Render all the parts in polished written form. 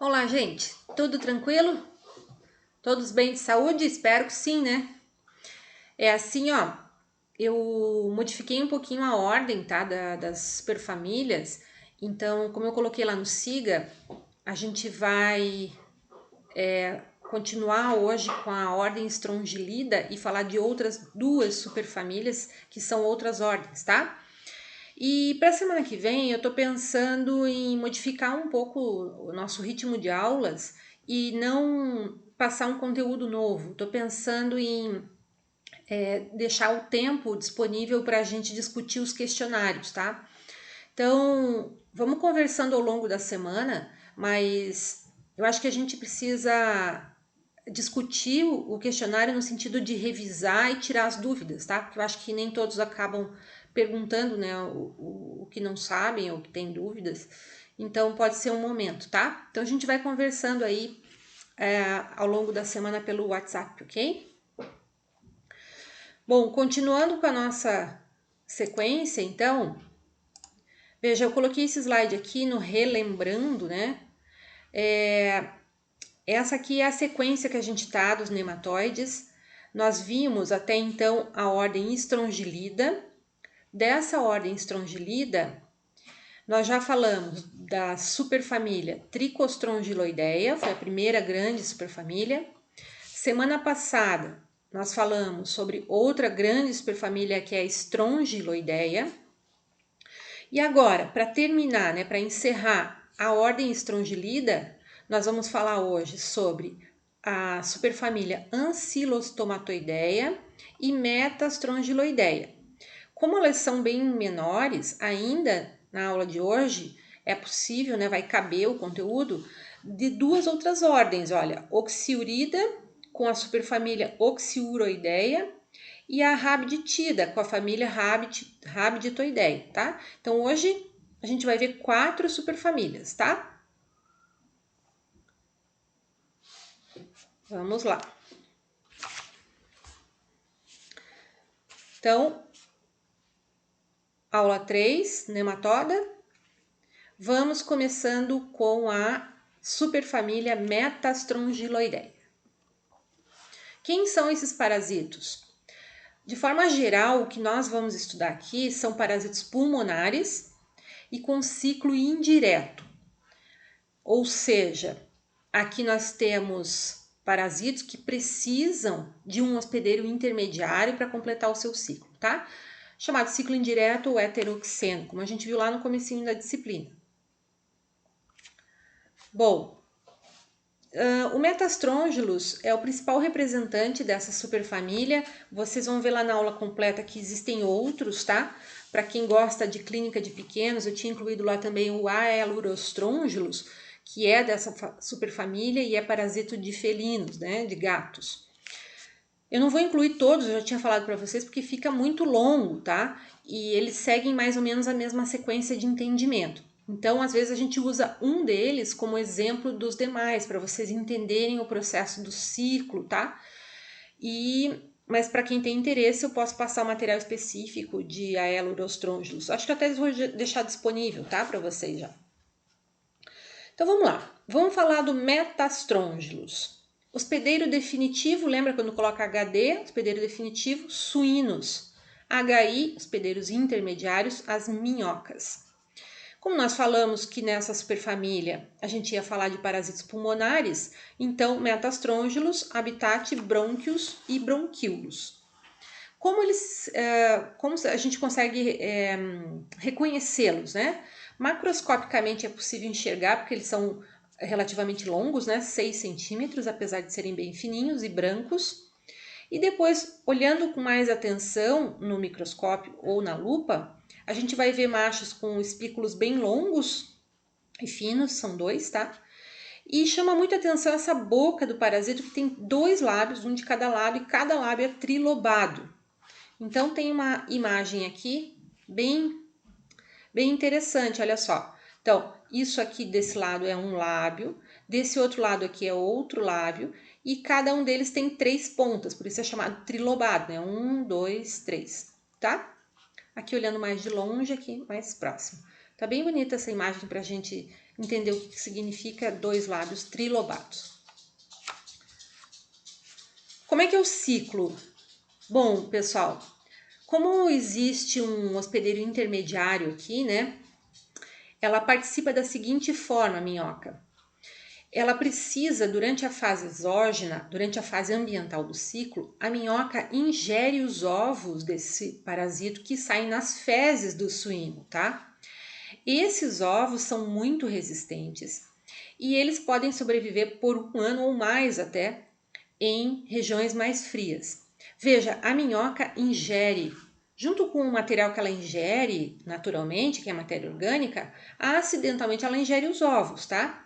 Olá, gente. Tudo tranquilo? Todos bem de saúde? Espero que sim, né? É assim, ó. Eu modifiquei um pouquinho a ordem, tá? Das superfamílias. Então, como eu coloquei lá no Siga, a gente vai continuar hoje com a ordem Strongylida e falar de outras duas superfamílias que são outras ordens, tá? E para a semana que vem eu estou pensando em modificar um pouco o nosso ritmo de aulas e não passar um conteúdo novo. Estou pensando em deixar o tempo disponível para a gente discutir os questionários, tá? Então, vamos conversando ao longo da semana, mas eu acho que a gente precisa discutir o questionário no sentido de revisar e tirar as dúvidas, tá? Porque eu acho que nem todos acabam perguntando, né, o que não sabem ou que têm dúvidas. Então, pode ser um momento, tá? Então, a gente vai conversando aí ao longo da semana pelo WhatsApp, ok? Bom, continuando com a nossa sequência, então, veja, eu coloquei esse slide aqui no relembrando, né? Essa aqui é a sequência que a gente tá dos nematóides. Nós vimos até então a ordem Strongylida. Dessa ordem Strongylida, nós já falamos da superfamília Tricostrongyloidea, foi a primeira grande superfamília. Semana passada, nós falamos sobre outra grande superfamília que é a Strongyloidea. E agora, para terminar, né, para encerrar a ordem Strongylida, nós vamos falar hoje sobre a superfamília Ancylostomatoidea e Metastrongyloidea. Como elas são bem menores, ainda na aula de hoje é possível, né, vai caber o conteúdo de duas outras ordens, olha, Oxiurida com a superfamília Oxiuroidea e a Rhabditida com a família Rhabditoidea, tá? Então hoje a gente vai ver 4 superfamílias, tá? Vamos lá. Então, aula 3, nematoda. Vamos começando com a superfamília Metastrongyloidea. Quem são esses parasitos? De forma geral, o que nós vamos estudar aqui são parasitos pulmonares e com ciclo indireto. Ou seja, aqui nós temos parasitos que precisam de um hospedeiro intermediário para completar o seu ciclo, tá? Chamado ciclo indireto ou heteroxeno, como a gente viu lá no comecinho da disciplina. Bom, o Metastrongylos é o principal representante dessa superfamília. Vocês vão ver lá na aula completa que existem outros, tá? Para quem gosta de clínica de pequenos, eu tinha incluído lá também o Aelurostrongylus, que é dessa superfamília e é parasito de felinos, né? De gatos. Eu não vou incluir todos, eu já tinha falado para vocês, porque fica muito longo, tá? E eles seguem mais ou menos a mesma sequência de entendimento. Então, às vezes, a gente usa um deles como exemplo dos demais, para vocês entenderem o processo do ciclo, tá? Mas para quem tem interesse, eu posso passar o material específico de Aelurostrongylus. Acho que até vou deixar disponível, tá? Para vocês já. Então, vamos lá. Vamos falar do Metastrongylos. Hospedeiro definitivo, lembra quando coloca HD? Hospedeiro definitivo, suínos. HI, hospedeiros intermediários, as minhocas. Como nós falamos que nessa superfamília a gente ia falar de parasitos pulmonares, então Metastrongylos, habitat brônquios e bronquíolos. Como a gente consegue reconhecê-los, né? Macroscopicamente é possível enxergar, porque eles são relativamente longos, né? 6 centímetros, apesar de serem bem fininhos e brancos. E depois, olhando com mais atenção no microscópio ou na lupa, a gente vai ver machos com espículos bem longos e finos, são 2, tá? E chama muita atenção essa boca do parasito que tem 2 lábios, um de cada lado, e cada lábio é trilobado. Então tem uma imagem aqui bem interessante, olha só. Então, isso aqui desse lado é um lábio, desse outro lado aqui é outro lábio, e cada um deles tem 3 pontas, por isso é chamado trilobado, né? 1, 2, 3, tá? Aqui olhando mais de longe, aqui mais próximo. Tá bem bonita essa imagem pra gente entender o que significa dois lábios trilobados. Como é que é o ciclo? Bom, pessoal, como existe um hospedeiro intermediário aqui, né? Ela participa da seguinte forma, a minhoca. Ela precisa, durante a fase exógena, durante a fase ambiental do ciclo, a minhoca ingere os ovos desse parasito que saem nas fezes do suíno, tá? Esses ovos são muito resistentes e eles podem sobreviver por um ano ou mais até em regiões mais frias. Veja, a minhoca ingere, junto com o material que ela ingere naturalmente, que é matéria orgânica, acidentalmente ela ingere os ovos, tá?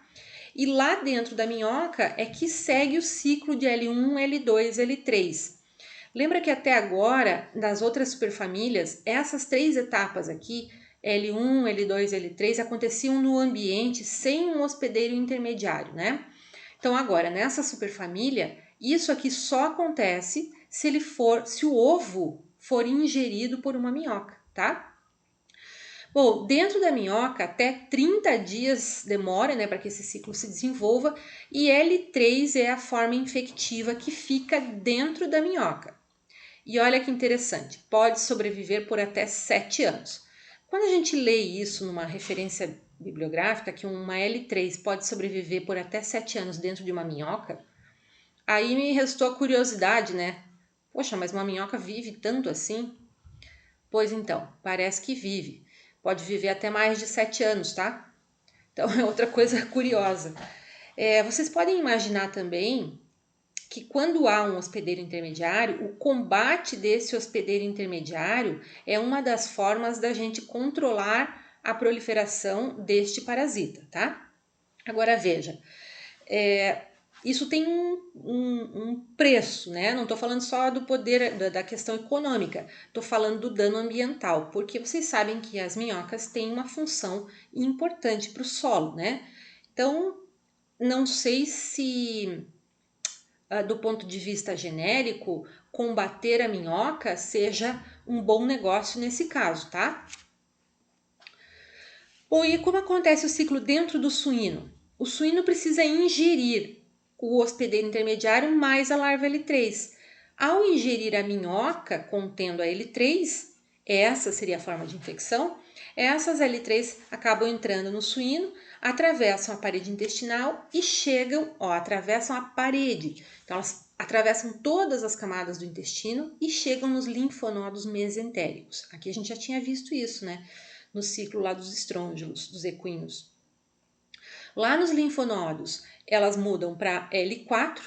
E lá dentro da minhoca é que segue o ciclo de L1, L2, L3. Lembra que até agora, das outras superfamílias, essas três etapas aqui, L1, L2, L3, aconteciam no ambiente sem um hospedeiro intermediário, né? Então agora, nessa superfamília, isso aqui só acontece se o ovo for ingerido por uma minhoca, tá? Bom, dentro da minhoca, até 30 dias demora, né, para que esse ciclo se desenvolva, e L3 é a forma infectiva que fica dentro da minhoca. E olha que interessante, pode sobreviver por até 7 anos. Quando a gente lê isso numa referência bibliográfica, que uma L3 pode sobreviver por até 7 anos dentro de uma minhoca, aí me restou a curiosidade, né? Poxa, mas uma minhoca vive tanto assim? Pois então, parece que vive. Pode viver até mais de 7 anos, tá? Então é outra coisa curiosa. Vocês podem imaginar também que quando há um hospedeiro intermediário, o combate desse hospedeiro intermediário é uma das formas da gente controlar a proliferação deste parasita, tá? Agora veja, isso tem um preço, né? Não estou falando só do poder da questão econômica, estou falando do dano ambiental, porque vocês sabem que as minhocas têm uma função importante para o solo, né? Então, não sei se do ponto de vista genérico, combater a minhoca seja um bom negócio nesse caso, tá? Bom, e como acontece o ciclo dentro do suíno? O suíno precisa ingerir o hospedeiro intermediário mais a larva L3. Ao ingerir a minhoca contendo a L3, essa seria a forma de infecção, essas L3 acabam entrando no suíno, atravessam a parede intestinal e chegam, atravessam a parede. Então, elas atravessam todas as camadas do intestino e chegam nos linfonodos mesentéricos. Aqui a gente já tinha visto isso, né? No ciclo lá dos estrôngilos, dos equinos. Lá nos linfonodos, elas mudam para L4.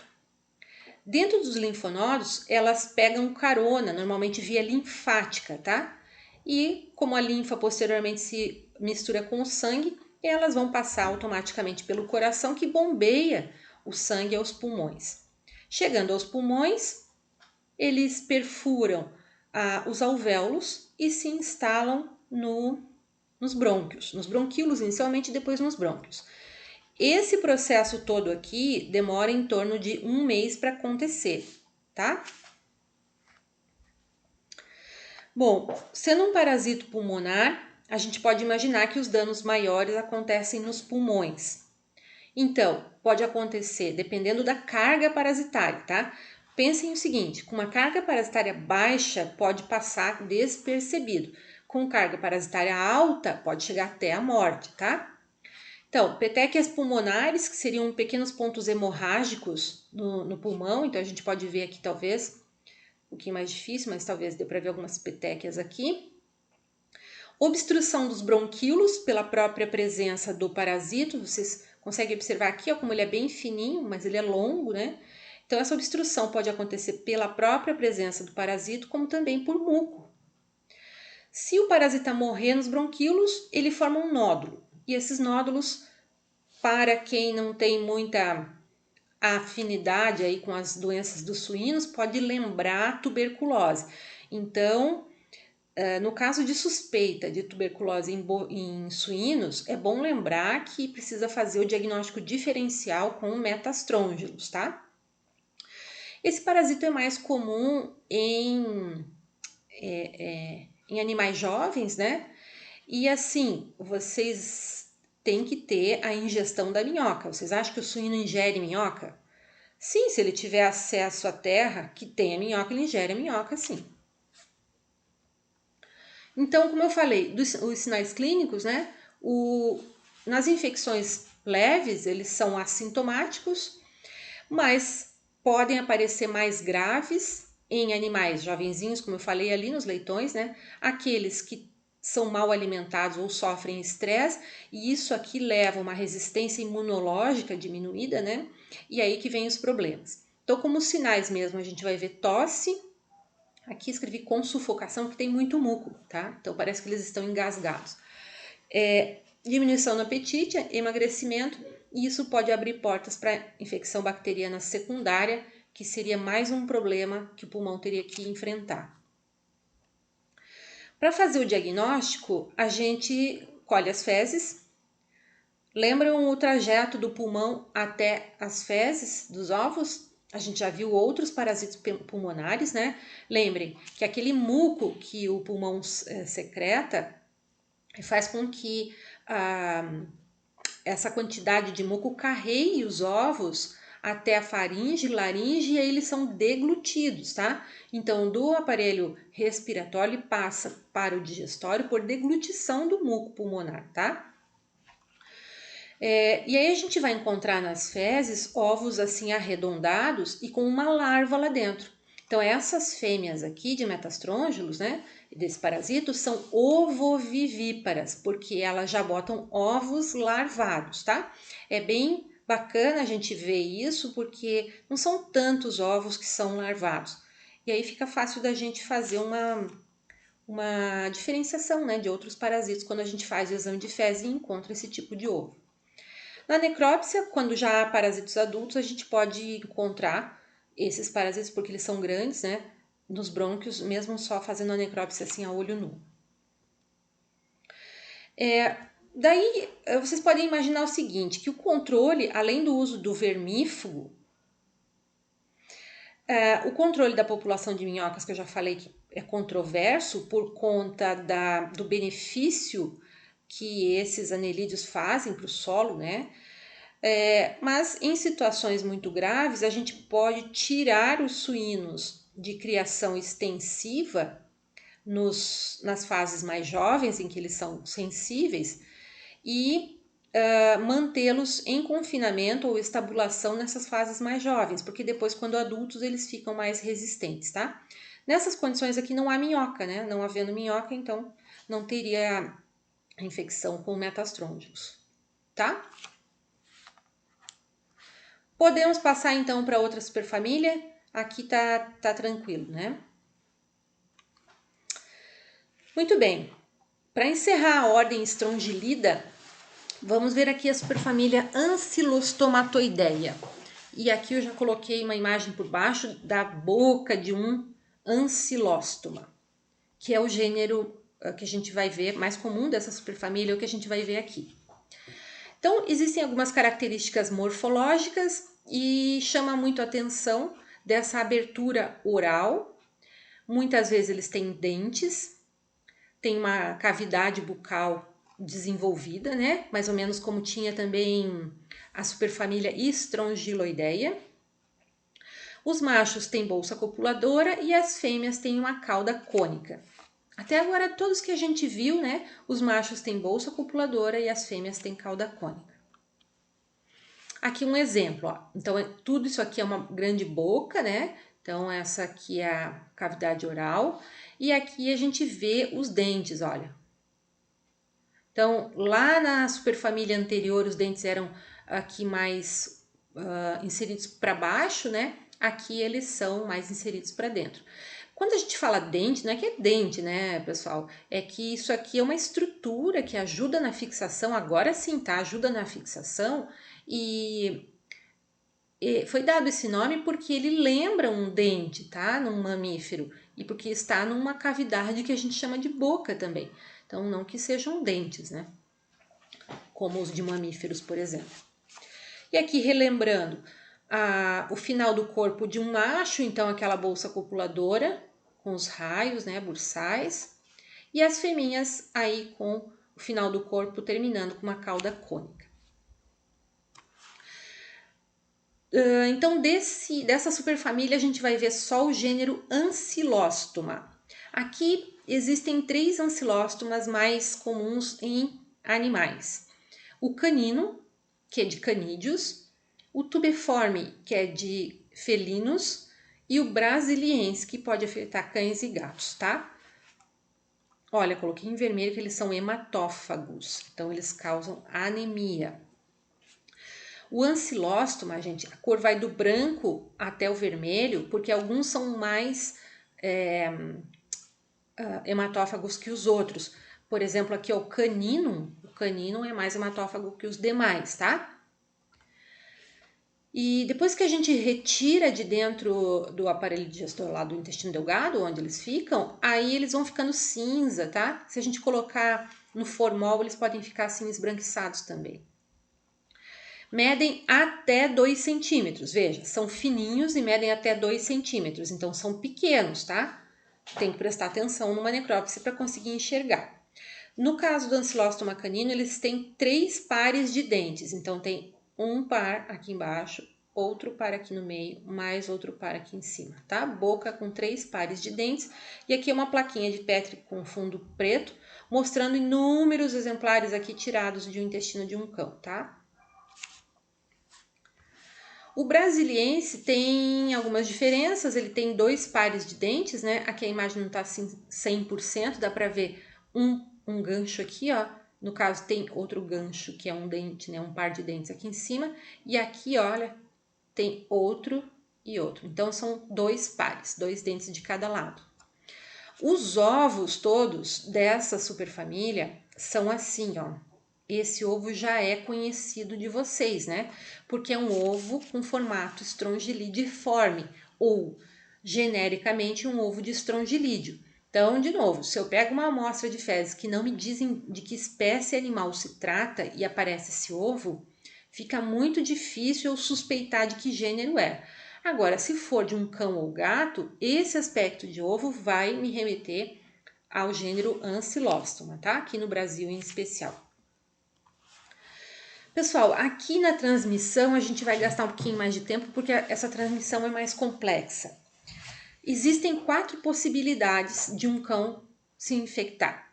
Dentro dos linfonodos, elas pegam carona, normalmente via linfática, tá? E como a linfa posteriormente se mistura com o sangue, elas vão passar automaticamente pelo coração que bombeia o sangue aos pulmões. Chegando aos pulmões, eles perfuram os alvéolos e se instalam nos brônquios, nos bronquíolos inicialmente, depois nos brônquios. Esse processo todo aqui demora em torno de 1 mês para acontecer, tá? Bom, sendo um parasito pulmonar, a gente pode imaginar que os danos maiores acontecem nos pulmões. Então, pode acontecer dependendo da carga parasitária, tá? Pensem o seguinte, com uma carga parasitária baixa pode passar despercebido. Com carga parasitária alta pode chegar até a morte, tá? Então, petequias pulmonares, que seriam pequenos pontos hemorrágicos no pulmão, então a gente pode ver aqui talvez, um pouquinho mais difícil, mas talvez dê para ver algumas petequias aqui. Obstrução dos bronquíolos pela própria presença do parasito, vocês conseguem observar aqui, como ele é bem fininho, mas ele é longo, né? Então, essa obstrução pode acontecer pela própria presença do parasito, como também por muco. Se o parasita morrer nos bronquíolos, ele forma um nódulo. E esses nódulos, para quem não tem muita afinidade aí com as doenças dos suínos, pode lembrar tuberculose. Então, no caso de suspeita de tuberculose em suínos, é bom lembrar que precisa fazer o diagnóstico diferencial com metastrôngilos, tá? Esse parasito é mais comum em animais jovens, né? E assim, vocês tem que ter a ingestão da minhoca. Vocês acham que o suíno ingere minhoca? Sim, se ele tiver acesso à terra que tem a minhoca, ele ingere a minhoca, sim. Então, como eu falei, os sinais clínicos, né? Nas infecções leves, eles são assintomáticos, mas podem aparecer mais graves em animais jovenzinhos, como eu falei ali nos leitões, né? Aqueles que são mal alimentados ou sofrem estresse, e isso aqui leva a uma resistência imunológica diminuída, né? E aí que vem os problemas. Então, como sinais mesmo, a gente vai ver tosse. Aqui escrevi com sufocação, que tem muito muco, tá? Então parece que eles estão engasgados. Diminuição no apetite, emagrecimento, e isso pode abrir portas para infecção bacteriana secundária, que seria mais um problema que o pulmão teria que enfrentar. Para fazer o diagnóstico, a gente colhe as fezes. Lembram o trajeto do pulmão até as fezes dos ovos? A gente já viu outros parasitos pulmonares, né? Lembrem que aquele muco que o pulmão secreta faz com que essa quantidade de muco carreie os ovos até a faringe, laringe, e aí eles são deglutidos, tá? Então, do aparelho respiratório, ele passa para o digestório por deglutição do muco pulmonar, tá? E aí a gente vai encontrar nas fezes ovos assim arredondados e com uma larva lá dentro. Então essas fêmeas aqui de metastrôngilos, né, desse parasito, são ovovivíparas, porque elas já botam ovos larvados, tá? É bem bacana a gente ver isso, porque não são tantos ovos que são larvados. E aí fica fácil da gente fazer uma diferenciação, né, de outros parasitos quando a gente faz o exame de fezes e encontra esse tipo de ovo. Na necrópsia, quando já há parasitos adultos, a gente pode encontrar esses parasitos porque eles são grandes, né? Nos brônquios, mesmo só fazendo a necrópsia assim a olho nu. Daí, vocês podem imaginar o seguinte, que o controle, além do uso do vermífugo, o controle da população de minhocas, que eu já falei que é controverso por conta do benefício que esses anelídeos fazem para o solo, né? Mas em situações muito graves, a gente pode tirar os suínos de criação extensiva nas fases mais jovens, em que eles são sensíveis, e mantê-los em confinamento ou estabulação nessas fases mais jovens, porque depois, quando adultos, eles ficam mais resistentes, tá? Nessas condições aqui não há minhoca, né? Não havendo minhoca, então não teria a infecção com metastrôngilos, tá? Podemos passar então para outra superfamília. Aqui tá tranquilo, né? Muito bem. Para encerrar a ordem Strongylida, vamos ver aqui a superfamília Ancylostomatoidea. E aqui eu já coloquei uma imagem por baixo da boca de um ancilóstoma, que é o gênero que a gente vai ver mais comum dessa superfamília, é o que a gente vai ver aqui. Então, existem algumas características morfológicas e chama muito a atenção dessa abertura oral. Muitas vezes eles têm dentes, tem uma cavidade bucal desenvolvida, né? Mais ou menos como tinha também a superfamília Strongyloidea. Os machos têm bolsa copuladora e as fêmeas têm uma cauda cônica. Até agora, todos que a gente viu, né? Os machos têm bolsa copuladora e as fêmeas têm cauda cônica. Aqui um exemplo, ó. Então, tudo isso aqui é uma grande boca, né? Então, essa aqui é a cavidade oral. E aqui a gente vê os dentes, olha. Então, lá na superfamília anterior, os dentes eram aqui mais inseridos para baixo, né? Aqui eles são mais inseridos para dentro. Quando a gente fala dente, não é que é dente, né, pessoal? É que isso aqui é uma estrutura que ajuda na fixação, agora sim, tá? Ajuda na fixação e foi dado esse nome porque ele lembra um dente, tá? Num mamífero e porque está numa cavidade que a gente chama de boca também. Então, não que sejam dentes, né? Como os de mamíferos, por exemplo. E aqui, relembrando, o final do corpo de um macho, então aquela bolsa copuladora, com os raios, né, bursais, e as fêmeas aí com o final do corpo terminando com uma cauda cônica. Então, dessa superfamília, a gente vai ver só o gênero Ancylostoma. Aqui existem 3 ancylóstomas mais comuns em animais. O canino, que é de canídeos, o tubeforme, que é de felinos, e o brasiliense, que pode afetar cães e gatos, tá? Olha, coloquei em vermelho que eles são hematófagos, então eles causam anemia. O ancylostoma, gente, a cor vai do branco até o vermelho, porque alguns são mais hematófagos que os outros. Por exemplo, aqui ó, o canino é mais hematófago que os demais, tá? E depois que a gente retira de dentro do aparelho digestor lá do intestino delgado, onde eles ficam, aí eles vão ficando cinza, tá? Se a gente colocar no formol, eles podem ficar assim esbranquiçados também. Medem até 2 centímetros, veja, são fininhos e medem até 2 centímetros, então são pequenos, tá? Tem que prestar atenção numa necrópsia para conseguir enxergar. No caso do Ancylostoma canino, eles têm 3 pares de dentes, então tem um par aqui embaixo, outro par aqui no meio, mais outro par aqui em cima, tá? Boca com 3 pares de dentes, e aqui é uma plaquinha de Petri com fundo preto, mostrando inúmeros exemplares aqui tirados de um intestino de um cão, tá? O brasiliense tem algumas diferenças, ele tem 2 pares de dentes, né? Aqui a imagem não tá assim 100%, dá pra ver um gancho aqui, ó. No caso tem outro gancho que é um dente, né? Um par de dentes aqui em cima. E aqui, olha, tem outro e outro. Então são 2 pares, 2 dentes de cada lado. Os ovos todos dessa superfamília são assim, ó. Esse ovo já é conhecido de vocês, né? Porque é um ovo com formato estrongilidiforme, ou genericamente um ovo de estrongelídeo. Então, de novo, se eu pego uma amostra de fezes que não me dizem de que espécie animal se trata e aparece esse ovo, fica muito difícil eu suspeitar de que gênero é. Agora, se for de um cão ou gato, esse aspecto de ovo vai me remeter ao gênero Ancylostoma, tá? Aqui no Brasil em especial. Pessoal, aqui na transmissão a gente vai gastar um pouquinho mais de tempo porque essa transmissão é mais complexa. Existem 4 possibilidades de um cão se infectar.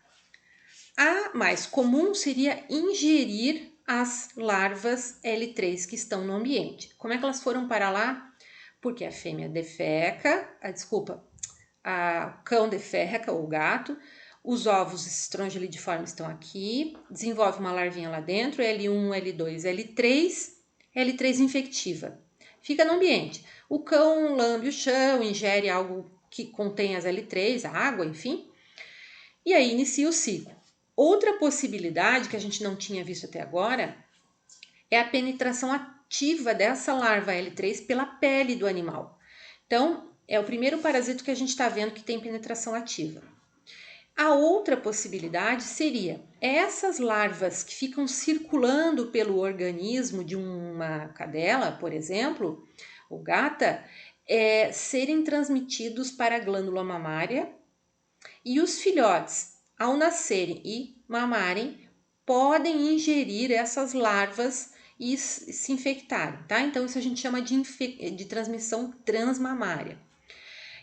A mais comum seria ingerir as larvas L3 que estão no ambiente. Como é que elas foram para lá? Porque a fêmea defeca, o cão defeca ou o gato, os ovos estrongelidiformes estão aqui, desenvolve uma larvinha lá dentro, L1, L2, L3 infectiva. Fica no ambiente. O cão lambe o chão, ingere algo que contém as L3, a água, enfim, e aí inicia o ciclo. Outra possibilidade que a gente não tinha visto até agora é a penetração ativa dessa larva L3 pela pele do animal. Então, é o primeiro parasito que a gente está vendo que tem penetração ativa. A outra possibilidade seria essas larvas que ficam circulando pelo organismo de uma cadela, por exemplo, ou gata, serem transmitidos para a glândula mamária e os filhotes, ao nascerem e mamarem, podem ingerir essas larvas e se infectarem, tá? Então, isso a gente chama de transmissão transmamária.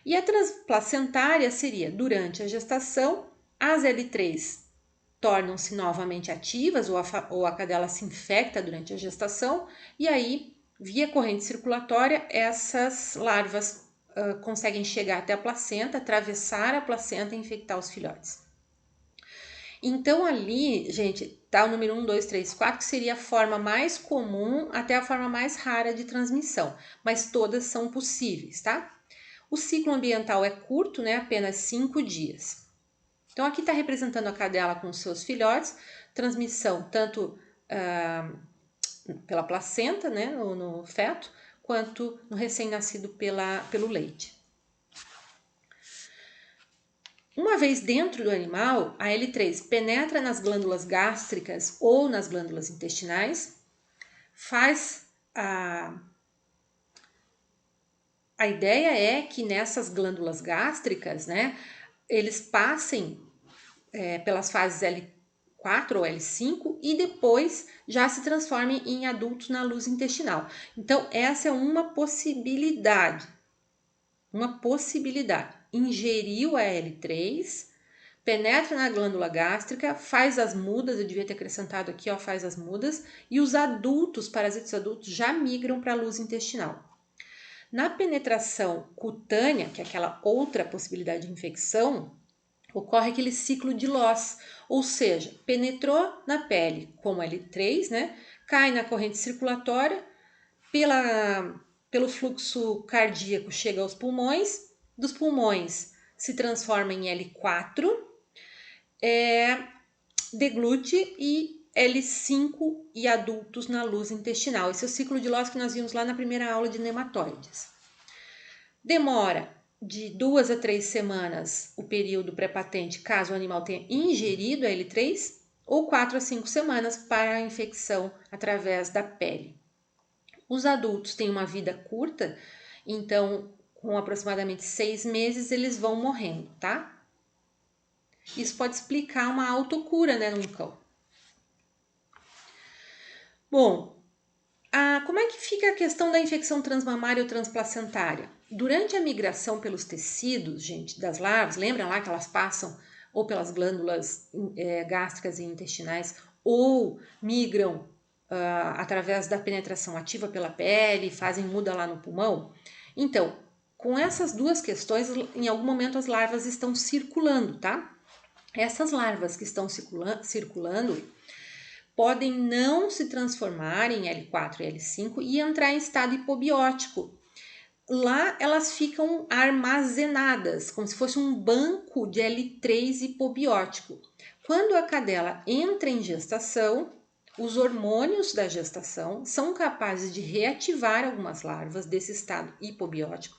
E a transplacentária seria durante a gestação, as L3 tornam-se novamente ativas ou a cadela se infecta durante a gestação e aí, via corrente circulatória, essas larvas conseguem chegar até a placenta, atravessar a placenta e infectar os filhotes. Então ali, gente, tá o número 1, 2, 3, 4, que seria a forma mais comum até a forma mais rara de transmissão, mas todas são possíveis, tá? O ciclo ambiental é curto, né? Apenas 5 dias. Então, aqui está representando a cadela com os seus filhotes, transmissão tanto pela placenta, né, no feto, quanto no recém-nascido pelo leite. Uma vez dentro do animal, a L3 penetra nas glândulas gástricas ou nas glândulas intestinais, faz a ideia é que nessas glândulas gástricas, né, eles passem pelas fases L4 ou L5 e depois já se transformem em adultos na luz intestinal. Então, essa é uma possibilidade. Uma possibilidade. Ingeriu a L3, penetra na glândula gástrica, faz as mudas, eu devia ter acrescentado aqui, ó, faz as mudas, e os adultos, parasitas adultos, já migram para a luz intestinal. Na penetração cutânea, que é aquela outra possibilidade de infecção, ocorre aquele ciclo de Loss, ou seja, penetrou na pele como L3, né? Cai na corrente circulatória, pelo fluxo cardíaco chega aos pulmões, dos pulmões se transforma em L4, deglute e L5 e adultos na luz intestinal. Esse é o ciclo de Loss que nós vimos lá na primeira aula de nematóides. Demora de 2 a 3 semanas o período pré-patente, caso o animal tenha ingerido a L3, ou 4 a 5 semanas para a infecção através da pele. Os adultos têm uma vida curta, então com aproximadamente 6 meses eles vão morrendo, tá? Isso pode explicar uma autocura, né, num cão. Bom, como é que fica a questão da infecção transmamária ou transplacentária? Durante a migração pelos tecidos, gente, das larvas, lembra lá que elas passam ou pelas glândulas gástricas e intestinais, ou migram através da penetração ativa pela pele, fazem muda lá no pulmão? Então, com essas duas questões, em algum momento as larvas estão circulando, tá? Essas larvas que estão circulando podem não se transformar em L4 e L5 e entrar em estado hipobiótico. Lá elas ficam armazenadas, como se fosse um banco de L3 hipobiótico. Quando a cadela entra em gestação, os hormônios da gestação são capazes de reativar algumas larvas desse estado hipobiótico.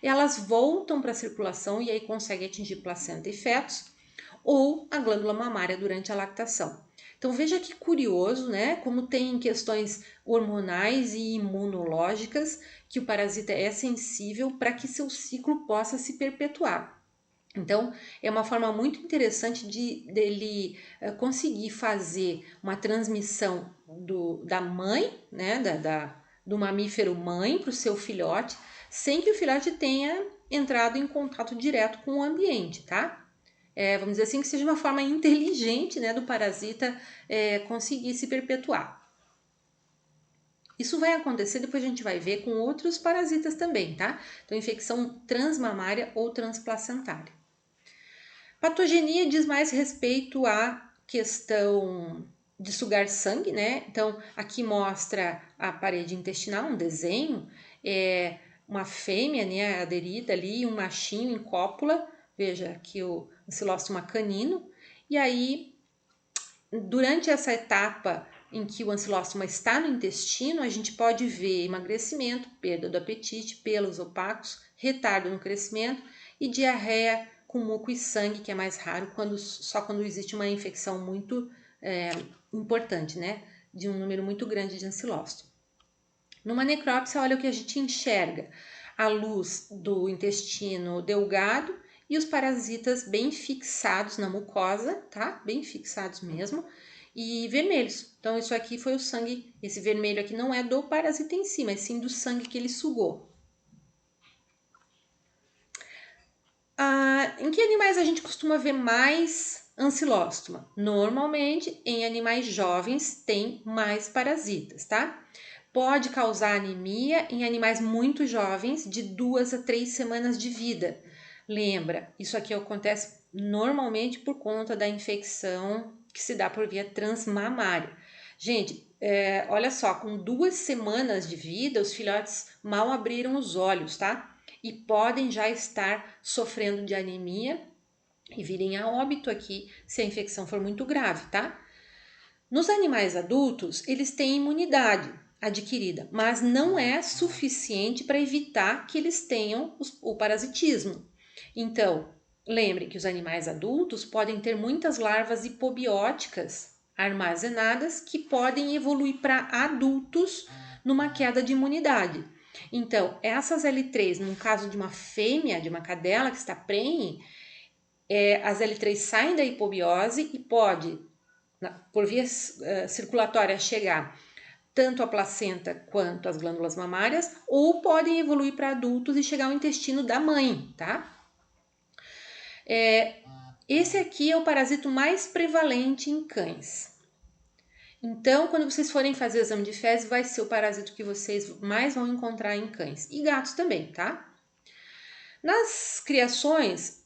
Elas voltam para a circulação e aí conseguem atingir placenta e fetos ou a glândula mamária durante a lactação. Então veja que curioso, né? Como tem questões hormonais e imunológicas que o parasita é sensível para que seu ciclo possa se perpetuar. Então, é uma forma muito interessante dele conseguir fazer uma transmissão da mãe, né, do mamífero mãe para o seu filhote, sem que o filhote tenha entrado em contato direto com o ambiente, tá? Vamos dizer assim, que seja uma forma inteligente, né, do parasita conseguir se perpetuar. Isso vai acontecer, depois a gente vai ver, com outros parasitas também, tá? Então, infecção transmamária ou transplacentária. Patogenia diz mais respeito à questão de sugar sangue, né? Então, aqui mostra a parede intestinal, um desenho, uma fêmea, né, aderida ali, um machinho em cópula. Veja aqui o ancilóstoma canino. E aí, durante essa etapa em que o ancilóstoma está no intestino, a gente pode ver emagrecimento, perda do apetite, pelos opacos, retardo no crescimento e diarreia com muco e sangue, que é mais raro só quando existe uma infecção muito importante, né? De um número muito grande de ancilóstomo. Numa necrópsia, olha o que a gente enxerga: a luz do intestino delgado e os parasitas bem fixados na mucosa, tá? Bem fixados mesmo, e vermelhos. Então, isso aqui foi o sangue, esse vermelho aqui não é do parasita em si, mas sim do sangue que ele sugou. Em que animais a gente costuma ver mais ancilóstoma? Normalmente, em animais jovens tem mais parasitas, tá? Pode causar anemia em animais muito jovens, de 2 a 3 semanas de vida. Lembra, isso aqui acontece normalmente por conta da infecção que se dá por via transmamária. Gente, olha só, com 2 semanas de vida, os filhotes mal abriram os olhos, tá? E podem já estar sofrendo de anemia e virem a óbito aqui se a infecção for muito grave, tá? Nos animais adultos, eles têm imunidade adquirida, mas não é suficiente para evitar que eles tenham o parasitismo. Então, lembre que os animais adultos podem ter muitas larvas hipobióticas armazenadas que podem evoluir para adultos numa queda de imunidade. Então, essas L3, no caso de uma fêmea, de uma cadela que está prenhe, as L3 saem da hipobiose e pode por via circulatória chegar tanto a placenta quanto as glândulas mamárias, ou podem evoluir para adultos e chegar ao intestino da mãe, tá? Esse aqui é o parasito mais prevalente em cães. Então, quando vocês forem fazer o exame de fezes, vai ser o parasito que vocês mais vão encontrar em cães. E gatos também, tá? Nas criações,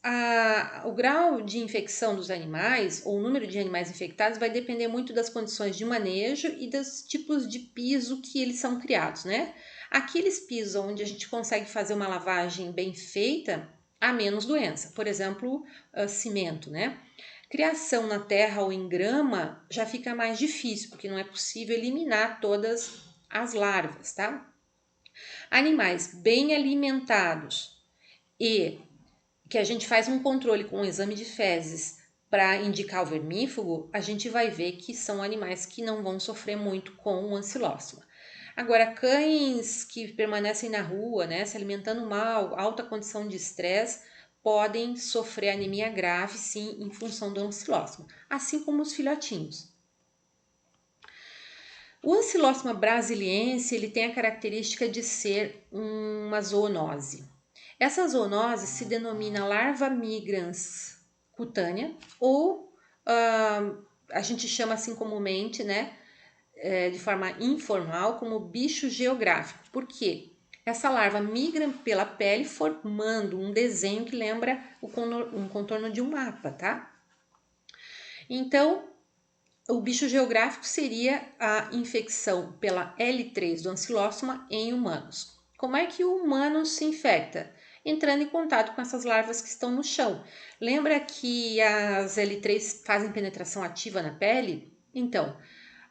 o grau de infecção dos animais, ou o número de animais infectados, vai depender muito das condições de manejo e dos tipos de piso que eles são criados, né? Aqueles pisos onde a gente consegue fazer uma lavagem bem feita, há menos doença. Por exemplo, cimento, né? Criação na terra ou em grama já fica mais difícil, porque não é possível eliminar todas as larvas, tá? Animais bem alimentados e que a gente faz um controle com o exame de fezes para indicar o vermífugo, a gente vai ver que são animais que não vão sofrer muito com o ancilóstoma. Agora, cães que permanecem na rua, né, se alimentando mal, alta condição de estresse, podem sofrer anemia grave, sim, em função do ancilóstoma, assim como os filhotinhos. O ancilóstoma brasiliense, ele tem a característica de ser uma zoonose. Essa zoonose se denomina larva migrans cutânea ou a gente chama assim comumente, né, de forma informal, como bicho geográfico. Por quê? Essa larva migra pela pele formando um desenho que lembra um contorno de um mapa, tá? Então, o bicho geográfico seria a infecção pela L3 do ancilóstoma em humanos. Como é que o humano se infecta? Entrando em contato com essas larvas que estão no chão. Lembra que as L3 fazem penetração ativa na pele? Então,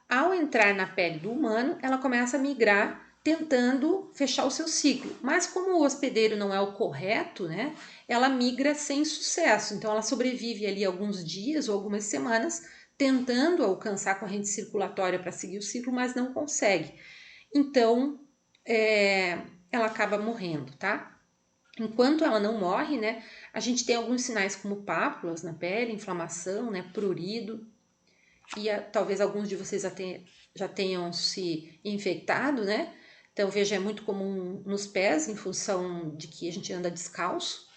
ao entrar na pele do humano, ela começa a migrar tentando fechar o seu ciclo. Mas como o hospedeiro não é o correto, né? Ela migra sem sucesso. Então ela sobrevive ali alguns dias ou algumas semanas tentando alcançar a corrente circulatória para seguir o ciclo, mas não consegue. Então ela acaba morrendo, tá? Enquanto ela não morre, né? A gente tem alguns sinais como pápulas na pele, inflamação, né? Prurido. E talvez alguns de vocês já tenham se infectado, né? Então, veja, é muito comum nos pés, em função de que a gente anda descalço.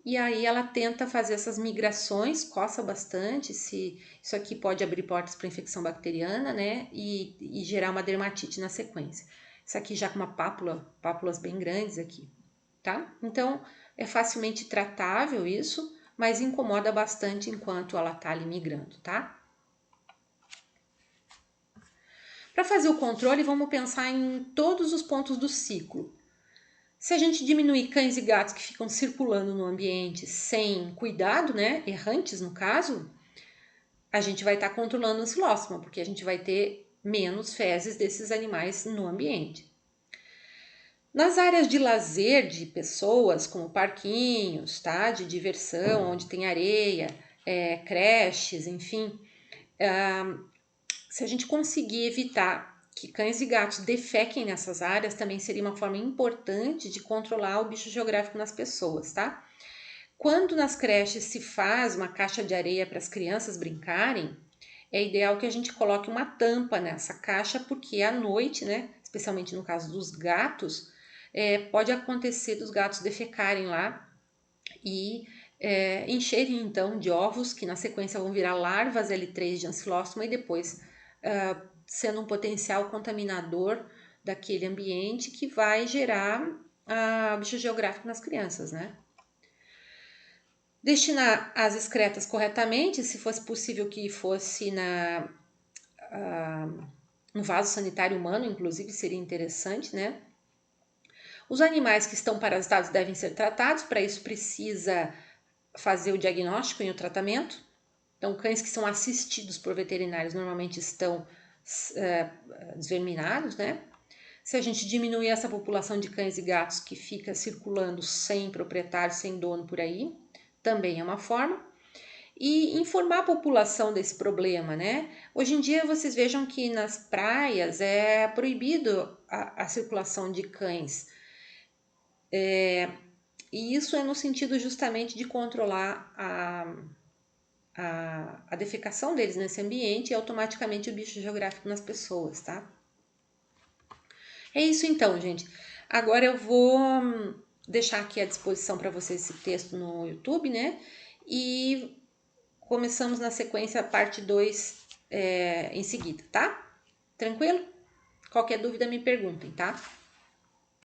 E aí ela tenta fazer essas migrações, coça bastante, isso aqui pode abrir portas para infecção bacteriana, né? E gerar uma dermatite na sequência. Isso aqui já com uma pápulas bem grandes aqui, tá? Então, é facilmente tratável isso, mas incomoda bastante enquanto ela tá ali migrando, tá? Para fazer o controle, vamos pensar em todos os pontos do ciclo. Se a gente diminuir cães e gatos que ficam circulando no ambiente sem cuidado, né, errantes no caso, a gente vai estar controlando o ancilóstoma, porque a gente vai ter menos fezes desses animais no ambiente. Nas áreas de lazer de pessoas, como parquinhos, tá, de diversão, onde tem areia, creches, enfim, se a gente conseguir evitar que cães e gatos defequem nessas áreas, também seria uma forma importante de controlar o bicho geográfico nas pessoas, tá? Quando nas creches se faz uma caixa de areia para as crianças brincarem, é ideal que a gente coloque uma tampa nessa caixa, porque à noite, né, especialmente no caso dos gatos, pode acontecer dos gatos defecarem lá e encherem então de ovos, que na sequência vão virar larvas L3 de ancilóstoma e depois sendo um potencial contaminador daquele ambiente que vai gerar bicho geográfico nas crianças, né? Destinar as excretas corretamente, se fosse possível que fosse no vaso sanitário humano, inclusive seria interessante, né? Os animais que estão parasitados devem ser tratados, para isso precisa fazer o diagnóstico e o tratamento. Então, cães que são assistidos por veterinários normalmente estão desverminados, né? Se a gente diminuir essa população de cães e gatos que fica circulando sem proprietário, sem dono por aí, também é uma forma. E informar a população desse problema, né? Hoje em dia vocês vejam que nas praias é proibido a circulação de cães. E isso é no sentido justamente de controlar a defecação deles nesse ambiente e automaticamente o bicho geográfico nas pessoas, tá? É isso então, gente. Agora eu vou deixar aqui à disposição para vocês esse texto no YouTube, né? E começamos na sequência a parte 2 em seguida, tá? Tranquilo? Qualquer dúvida me perguntem, tá?